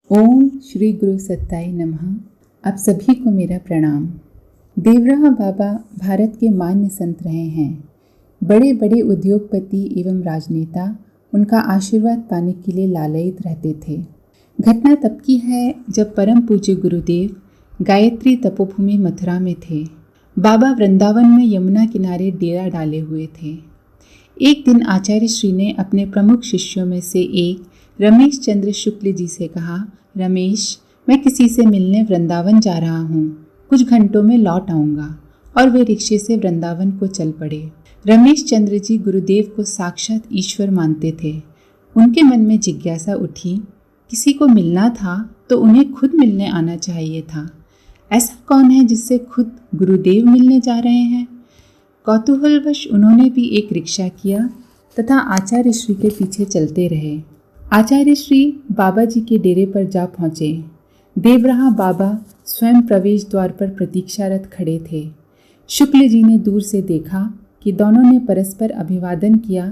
ओम श्री गुरु सत्ताई नमः। आप सभी को मेरा प्रणाम। देवराहा बाबा भारत के मान्य संत रहे हैं। बड़े बड़े उद्योगपति एवं राजनेता उनका आशीर्वाद पाने के लिए लालयित रहते थे। घटना तब की है जब परम पूज्य गुरुदेव गायत्री तपोभूमि मथुरा में थे। बाबा वृंदावन में यमुना किनारे डेरा डाले हुए थे। एक दिन आचार्य श्री ने अपने प्रमुख शिष्यों में से एक रमेश चंद्र शुक्ल जी से कहा, रमेश, मैं किसी से मिलने वृंदावन जा रहा हूँ, कुछ घंटों में लौट आऊँगा। और वे रिक्शे से वृंदावन को चल पड़े। रमेश चंद्र जी गुरुदेव को साक्षात ईश्वर मानते थे। उनके मन में जिज्ञासा उठी, किसी को मिलना था तो उन्हें खुद मिलने आना चाहिए था। ऐसा कौन है जिससे खुद गुरुदेव मिलने जा रहे हैं? कौतूहलवश उन्होंने भी एक रिक्शा किया तथा आचार्य श्री के पीछे चलते रहे। आचार्य श्री बाबा जी के डेरे पर जा पहुँचे। देवराहा बाबा स्वयं प्रवेश द्वार पर प्रतीक्षारत खड़े थे। शुक्ल जी ने दूर से देखा कि दोनों ने परस्पर अभिवादन किया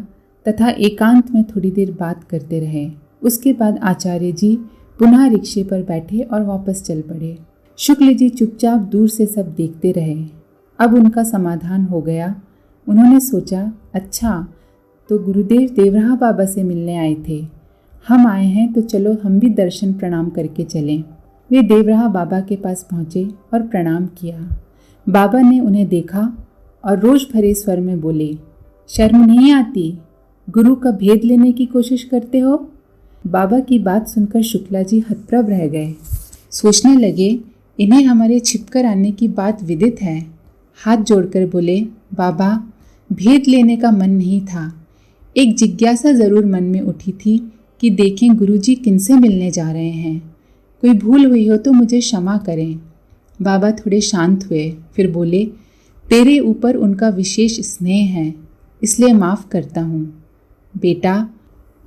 तथा एकांत में थोड़ी देर बात करते रहे। उसके बाद आचार्य जी पुनः रिक्शे पर बैठे और वापस चल पड़े। शुक्ल जी चुपचाप दूर से सब देखते रहे। अब उनका समाधान हो गया। उन्होंने सोचा, अच्छा तो गुरुदेव देवराहा बाबा से मिलने आए थे, हम आए हैं तो चलो हम भी दर्शन प्रणाम करके चलें। वे देवराहा बाबा के पास पहुँचे और प्रणाम किया। बाबा ने उन्हें देखा और रोष भरे स्वर में बोले, शर्म नहीं आती? गुरु का भेद लेने की कोशिश करते हो? बाबा की बात सुनकर शुक्ला जी हतप्रभ रह गए। सोचने लगे, इन्हें हमारे छिपकर आने की बात विदित है। हाथ जोड़कर बोले, बाबा, भेद लेने का मन नहीं था, एक जिज्ञासा जरूर मन में उठी थी कि देखें गुरुजी किनसे मिलने जा रहे हैं। कोई भूल हुई हो तो मुझे क्षमा करें। बाबा थोड़े शांत हुए, फिर बोले, तेरे ऊपर उनका विशेष स्नेह है, इसलिए माफ़ करता हूँ। बेटा,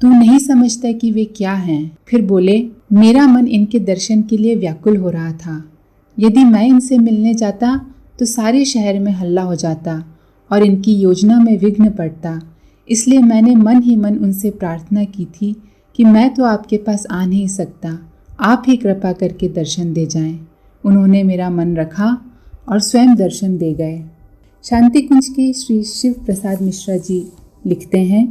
तू नहीं समझता कि वे क्या हैं। फिर बोले, मेरा मन इनके दर्शन के लिए व्याकुल हो रहा था। यदि मैं इनसे मिलने जाता तो सारे शहर में हल्ला हो जाता और इनकी योजना में विघ्न पड़ता। इसलिए मैंने मन ही मन उनसे प्रार्थना की थी कि मैं तो आपके पास आ नहीं सकता, आप ही कृपा करके दर्शन दे जाएं। उन्होंने मेरा मन रखा और स्वयं दर्शन दे गए। शांति कुंज के श्री शिव प्रसाद मिश्रा जी लिखते हैं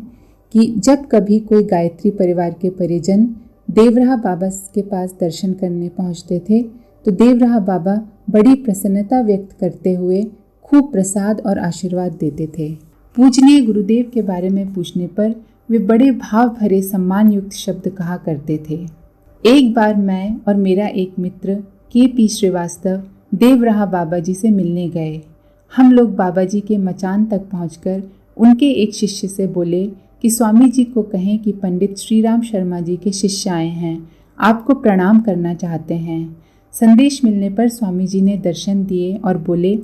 कि जब कभी कोई गायत्री परिवार के परिजन देवराहा बाबा के पास दर्शन करने पहुंचते थे तो देवराहा बाबा बड़ी प्रसन्नता व्यक्त करते हुए खूब प्रसाद और आशीर्वाद देते थे। पूजनीय गुरुदेव के बारे में पूछने पर वे बड़े भाव भरे सम्मान युक्त शब्द कहा करते थे। एक बार मैं और मेरा एक मित्र के.पी. श्रीवास्तव देवराहा बाबा जी से मिलने गए। हम लोग बाबा जी के मचान तक पहुंचकर उनके एक शिष्य से बोले कि स्वामी जी को कहें कि पंडित श्री राम शर्मा जी के शिष्य आए हैं, आपको प्रणाम करना चाहते हैं। संदेश मिलने पर स्वामी जी ने दर्शन दिए और बोले,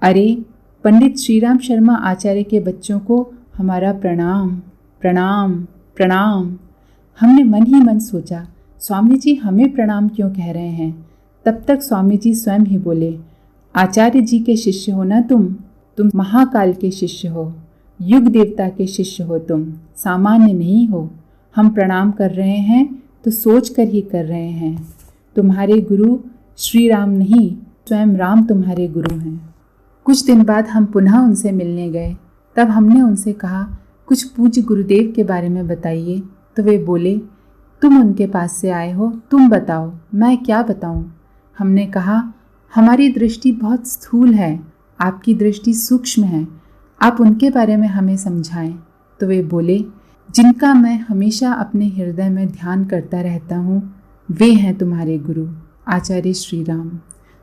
अरे पंडित श्री राम शर्मा आचार्य के बच्चों को हमारा प्रणाम प्रणाम प्रणाम। हमने मन ही मन सोचा, स्वामी जी हमें प्रणाम क्यों कह रहे हैं। तब तक स्वामी जी स्वयं ही बोले, आचार्य जी के शिष्य हो ना तुम महाकाल के शिष्य हो, युग देवता के शिष्य हो, तुम सामान्य नहीं हो। हम प्रणाम कर रहे हैं तो सोच कर ही कर रहे हैं। तुम्हारे गुरु श्री राम नहीं, स्वयं राम तुम्हारे गुरु हैं। कुछ दिन बाद हम पुनः उनसे मिलने गए। तब हमने उनसे कहा, कुछ पूज्य गुरुदेव के बारे में बताइए। तो वे बोले, तुम उनके पास से आए हो, तुम बताओ, मैं क्या बताऊं। हमने कहा, हमारी दृष्टि बहुत स्थूल है, आपकी दृष्टि सूक्ष्म है, आप उनके बारे में हमें समझाएं। तो वे बोले, जिनका मैं हमेशा अपने हृदय में ध्यान करता रहता हूँ, वे हैं तुम्हारे गुरु आचार्य श्री राम,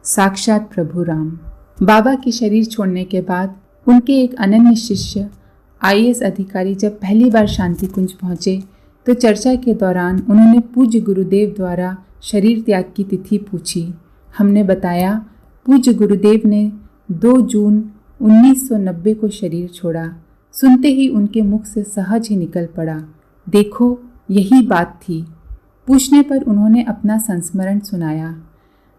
साक्षात प्रभु राम। बाबा के शरीर छोड़ने के बाद उनके एक अनन्य शिष्य IAS अधिकारी जब पहली बार शांति कुंज पहुँचे तो चर्चा के दौरान उन्होंने पूज्य गुरुदेव द्वारा शरीर त्याग की तिथि पूछी। हमने बताया, पूज्य गुरुदेव ने 2 जून 1990 को शरीर छोड़ा। सुनते ही उनके मुख से सहज ही निकल पड़ा, देखो यही बात थी। पूछने पर उन्होंने अपना संस्मरण सुनाया।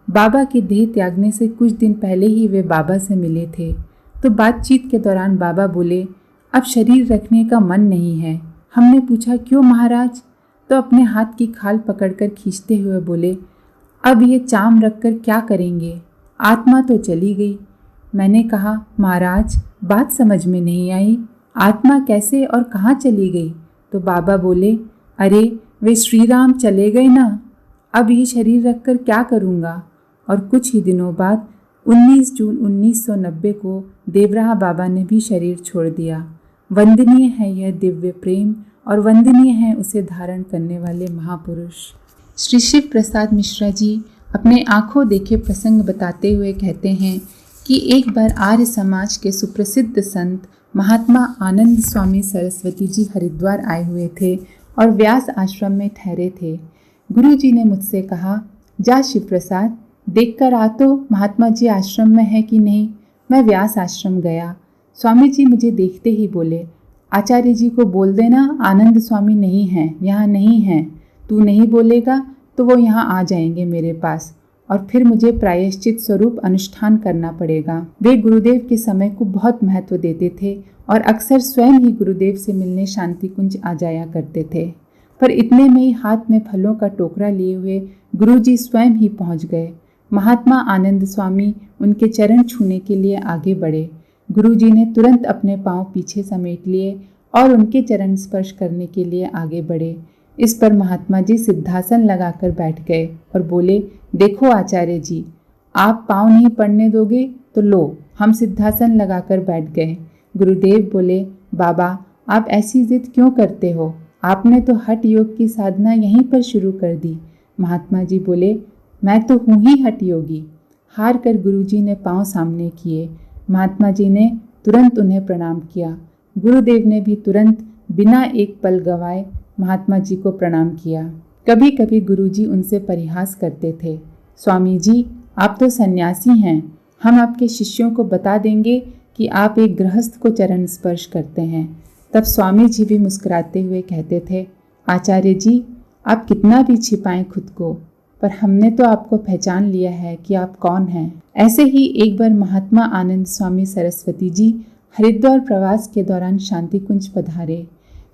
बाबा के देह त्यागने से कुछ दिन पहले ही वे बाबा से मिले थे। तो बातचीत के दौरान बाबा बोले, अब शरीर रखने का मन नहीं है। हमने पूछा, क्यों महाराज? तो अपने हाथ की खाल पकड़कर खींचते हुए बोले, अब ये चाम रखकर क्या करेंगे, आत्मा तो चली गई। मैंने कहा, महाराज बात समझ में नहीं आई, आत्मा कैसे और कहाँ चली गई? तो बाबा बोले, अरे वे श्री राम चले गए ना, अब ये शरीर रखकर क्या करूँगा। और कुछ ही दिनों बाद 19 जून 1990 को देवराहा बाबा ने भी शरीर छोड़ दिया। वंदनीय है यह दिव्य प्रेम और वंदनीय है उसे धारण करने वाले महापुरुष। श्री शिव प्रसाद मिश्रा जी अपने आंखों देखे प्रसंग बताते हुए कहते हैं कि एक बार आर्य समाज के सुप्रसिद्ध संत महात्मा आनंद स्वामी सरस्वती जी हरिद्वार आए हुए थे और व्यास आश्रम में ठहरे थे। गुरु जी ने मुझसे कहा, जा शिव प्रसाद देख कर आ तो महात्मा जी आश्रम में है कि नहीं। मैं व्यास आश्रम गया। स्वामी जी मुझे देखते ही बोले, आचार्य जी को बोल देना आनंद स्वामी नहीं हैं, यहाँ नहीं हैं। तू नहीं बोलेगा तो वो यहाँ आ जाएंगे मेरे पास और फिर मुझे प्रायश्चित स्वरूप अनुष्ठान करना पड़ेगा। वे गुरुदेव के समय को बहुत महत्व देते थे और अक्सर स्वयं ही गुरुदेव से मिलने शांति कुंज आ जाया करते थे। पर इतने में ही हाथ में फलों का टोकरा लिए हुए गुरु जी स्वयं ही पहुँच गए। महात्मा आनंद स्वामी उनके चरण छूने के लिए आगे बढ़े। गुरु जी ने तुरंत अपने पांव पीछे समेट लिए और उनके चरण स्पर्श करने के लिए आगे बढ़े। इस पर महात्मा जी सिद्धासन लगाकर बैठ गए और बोले, देखो आचार्य जी, आप पांव नहीं पड़ने दोगे तो लो, हम सिद्धासन लगाकर बैठ गए। गुरुदेव बोले, बाबा आप ऐसी जिद क्यों करते हो, आपने तो हठ योग की साधना यहीं पर शुरू कर दी। महात्मा जी बोले, मैं तो हूँ ही हठ योगी। हार कर गुरुजी ने पांव सामने किए। महात्मा जी ने तुरंत उन्हें प्रणाम किया। गुरुदेव ने भी तुरंत बिना एक पल गवाए महात्मा जी को प्रणाम किया। कभी कभी गुरुजी उनसे परिहास करते थे, स्वामी जी आप तो सन्यासी हैं, हम आपके शिष्यों को बता देंगे कि आप एक गृहस्थ को चरण स्पर्श करते हैं। तब स्वामी जी भी मुस्कुराते हुए कहते थे, आचार्य जी आप कितना भी छिपाएं खुद को, पर हमने तो आपको पहचान लिया है कि आप कौन हैं। ऐसे ही एक बार महात्मा आनंद स्वामी सरस्वती जी हरिद्वार प्रवास के दौरान शांति कुंज पधारे।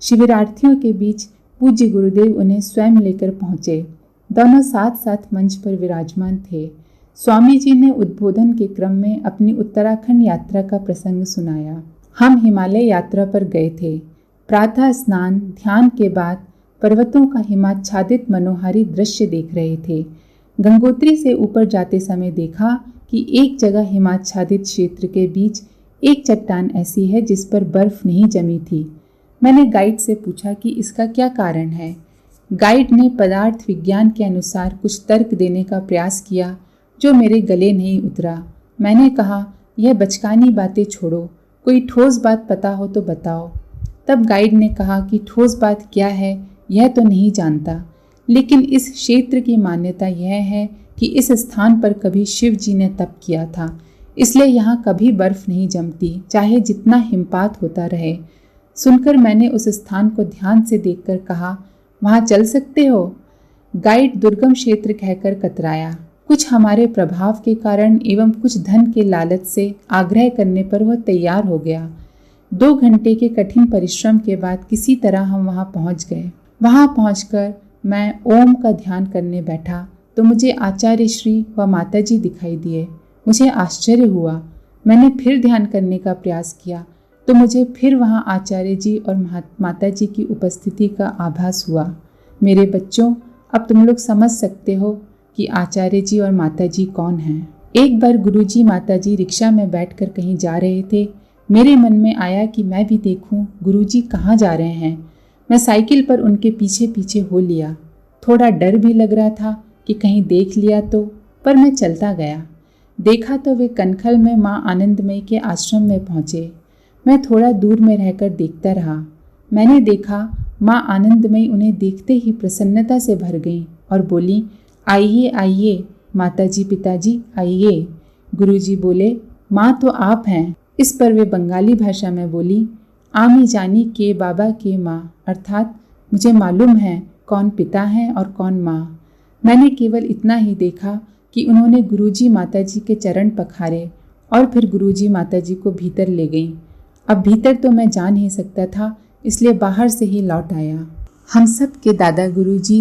शिविरार्थियों के बीच पूज्य गुरुदेव उन्हें स्वयं लेकर पहुंचे। दोनों साथ साथ मंच पर विराजमान थे। स्वामी जी ने उद्बोधन के क्रम में अपनी उत्तराखंड यात्रा का प्रसंग सुनाया। हम हिमालय यात्रा पर गए थे। प्रातः स्नान ध्यान के बाद पर्वतों का हिमाच्छादित मनोहारी दृश्य देख रहे थे। गंगोत्री से ऊपर जाते समय देखा कि एक जगह हिमाच्छादित क्षेत्र के बीच एक चट्टान ऐसी है जिस पर बर्फ नहीं जमी थी। मैंने गाइड से पूछा कि इसका क्या कारण है। गाइड ने पदार्थ विज्ञान के अनुसार कुछ तर्क देने का प्रयास किया जो मेरे गले नहीं उतरा। मैंने कहा, यह बचकानी बातें छोड़ो, कोई ठोस बात पता हो तो बताओ। तब गाइड ने कहा कि ठोस बात क्या है यह तो नहीं जानता, लेकिन इस क्षेत्र की मान्यता यह है कि इस स्थान पर कभी शिव जी ने तप किया था, इसलिए यहाँ कभी बर्फ नहीं जमती, चाहे जितना हिमपात होता रहे। सुनकर मैंने उस स्थान को ध्यान से देखकर कहा, वहाँ चल सकते हो? गाइड दुर्गम क्षेत्र कहकर कतराया। कुछ हमारे प्रभाव के कारण एवं कुछ धन के लालच से आग्रह करने पर वह तैयार हो गया। 2 घंटे के कठिन परिश्रम के बाद किसी तरह हम वहाँ पहुँच गए। वहाँ पहुँचकर मैं ओम का ध्यान करने बैठा तो मुझे आचार्य श्री व माता जी दिखाई दिए। मुझे आश्चर्य हुआ। मैंने फिर ध्यान करने का प्रयास किया तो मुझे फिर वहाँ आचार्य जी और माता जी की उपस्थिति का आभास हुआ। मेरे बच्चों, अब तुम लोग समझ सकते हो कि आचार्य जी और माता जी कौन हैं। एक बार गुरुजी माता जी रिक्शा में बैठकर कहीं जा रहे थे। मेरे मन में आया कि मैं भी देखूं गुरुजी कहाँ जा रहे हैं। मैं साइकिल पर उनके पीछे पीछे हो लिया। थोड़ा डर भी लग रहा था कि कहीं देख लिया तो, पर मैं चलता गया। देखा तो वे कनखल में माँ आनंदमयी के आश्रम में पहुँचे। मैं थोड़ा दूर में रहकर देखता रहा। मैंने देखा माँ आनंदमयी उन्हें देखते ही प्रसन्नता से भर गईं और बोली, आइए आइए माताजी पिताजी आइए। गुरुजी बोले, माँ तो आप हैं। इस पर वे बंगाली भाषा में बोली, आमी जानी के बाबा के माँ, अर्थात मुझे मालूम है कौन पिता है और कौन माँ। मैंने केवल इतना ही देखा कि उन्होंने गुरुजी माताजी के चरण पखारे और फिर गुरुजी माताजी को भीतर ले गईं। अब भीतर तो मैं जा नहीं सकता था, इसलिए बाहर से ही लौट आया। हम सब के दादा गुरुजी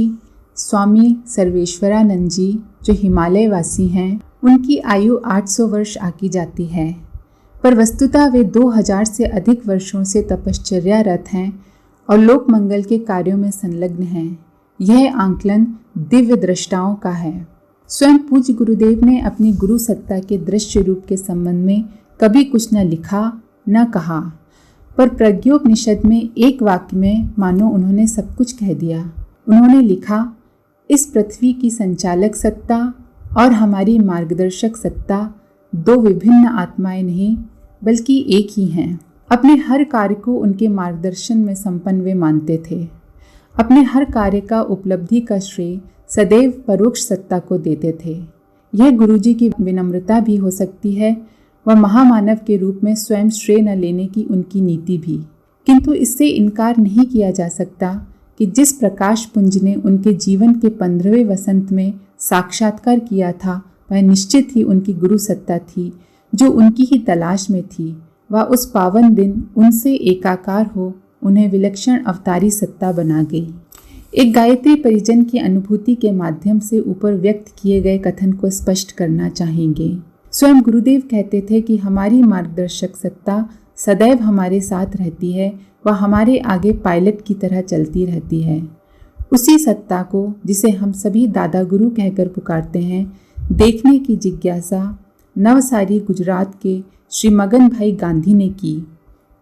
स्वामी सर्वेश्वरानंद जी जो हिमालय वासी हैं, उनकी आयु 800 वर्ष आकी जाती है, पर वस्तुतः वे 2000 से अधिक वर्षों से तपश्चर्यारत हैं और लोक मंगल के कार्यों में संलग्न हैं। यह आंकलन दिव्य दृष्टाओं का है। स्वयं पूज्य गुरुदेव ने अपनी गुरु सत्ता के दृश्य रूप के संबंध में कभी कुछ न लिखा न कहा, पर प्रज्ञोपनिषद में एक वाक्य में मानो उन्होंने सब कुछ कह दिया। उन्होंने लिखा, इस पृथ्वी की संचालक सत्ता और हमारी मार्गदर्शक सत्ता दो विभिन्न आत्माएं नहीं बल्कि एक ही हैं। अपने हर कार्य को उनके मार्गदर्शन में संपन्न वे मानते थे। अपने हर कार्य का उपलब्धि का श्रेय सदैव परोक्ष सत्ता को देते थे। यह गुरुजी की विनम्रता भी हो सकती है व महामानव के रूप में स्वयं श्रेय न लेने की उनकी नीति भी, किंतु इससे इनकार नहीं किया जा सकता कि जिस प्रकाश पुंज ने उनके जीवन के 15वें वसंत में साक्षात्कार किया था, वह निश्चित ही उनकी गुरु सत्ता थी जो उनकी ही तलाश में थी। वह उस पावन दिन उनसे एकाकार हो उन्हें विलक्षण अवतारी सत्ता बना गई। एक गायत्री परिजन की अनुभूति के माध्यम से ऊपर व्यक्त किए गए कथन को स्पष्ट करना चाहेंगे। स्वयं गुरुदेव कहते थे कि हमारी मार्गदर्शक सत्ता सदैव हमारे साथ रहती है, वह हमारे आगे पायलट की तरह चलती रहती है। उसी सत्ता को, जिसे हम सभी दादा गुरु कहकर पुकारते हैं, देखने की जिज्ञासा नवसारी गुजरात के श्री मगन भाई गांधी ने की।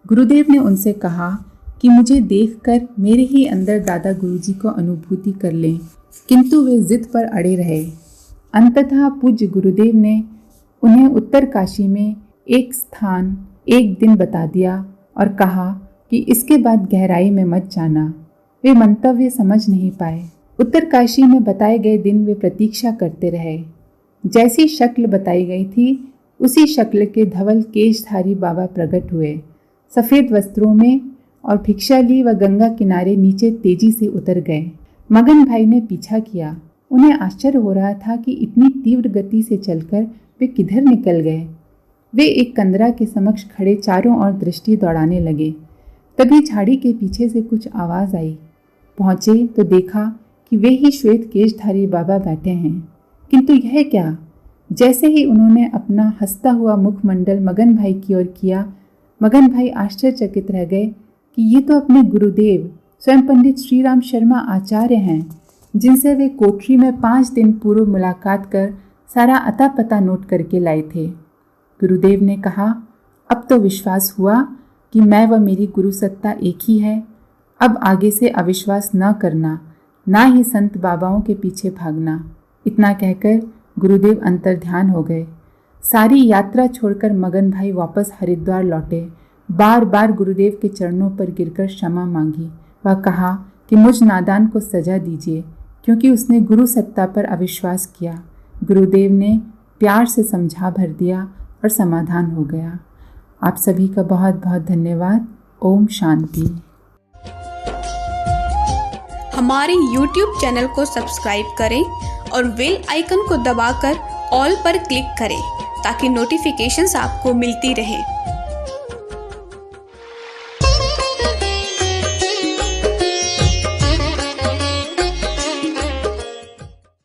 गुरुदेव ने उनसे कहा कि मुझे देखकर मेरे ही अंदर दादा गुरुजी को अनुभूति कर लें, किंतु वे जिद पर अड़े रहे। अंततः पूज्य गुरुदेव ने उन्हें उत्तर काशी में एक स्थान एक दिन बता दिया और कहा कि इसके बाद गहराई में मत जाना। वे मंतव्य समझ नहीं पाए। उत्तर काशी में बताए गए दिन वे प्रतीक्षा करते रहे। जैसी शक्ल बताई गई थी उसी शक्ल के धवल केशधारी बाबा प्रकट हुए, सफ़ेद वस्त्रों में, और भिक्षा ली व गंगा किनारे नीचे तेजी से उतर गए। मगन भाई ने पीछा किया। उन्हें आश्चर्य हो रहा था कि इतनी तीव्र गति से चलकर वे किधर निकल गए। वे एक कंदरा के समक्ष खड़े चारों ओर दृष्टि दौड़ाने लगे। तभी झाड़ी के पीछे से कुछ आवाज़ आई। पहुँचे तो देखा कि वे ही श्वेत केशधारी बाबा बैठे हैं। किंतु यह क्या? जैसे ही उन्होंने अपना हंसता हुआ मुखमंडल मगन भाई की ओर किया, मगन भाई आश्चर्यचकित रह गए कि ये तो अपने गुरुदेव स्वयं पंडित श्री राम शर्मा आचार्य हैं, जिनसे वे कोठरी में 5 दिन पूर्व मुलाकात कर सारा अता पता नोट करके लाए थे। गुरुदेव ने कहा, अब तो विश्वास हुआ कि मैं व मेरी गुरु सत्ता एक ही है। अब आगे से अविश्वास न करना, ना ही संत बाबाओं के पीछे भागना। इतना कहकर गुरुदेव अंतर्ध्यान हो गए। सारी यात्रा छोड़कर मगन भाई वापस हरिद्वार लौटे। बार बार गुरुदेव के चरणों पर गिरकर क्षमा मांगी। वह कहा कि मुझ नादान को सजा दीजिए, क्योंकि उसने गुरु सत्ता पर अविश्वास किया। गुरुदेव ने प्यार से समझा भर दिया और समाधान हो गया। आप सभी का बहुत बहुत धन्यवाद। ओम शांति। हमारे YouTube चैनल को सब्सक्राइब करें और बेल आइकन को दबाकर ऑल पर क्लिक करें ताकि नोटिफिकेशंस आपको मिलती रहें।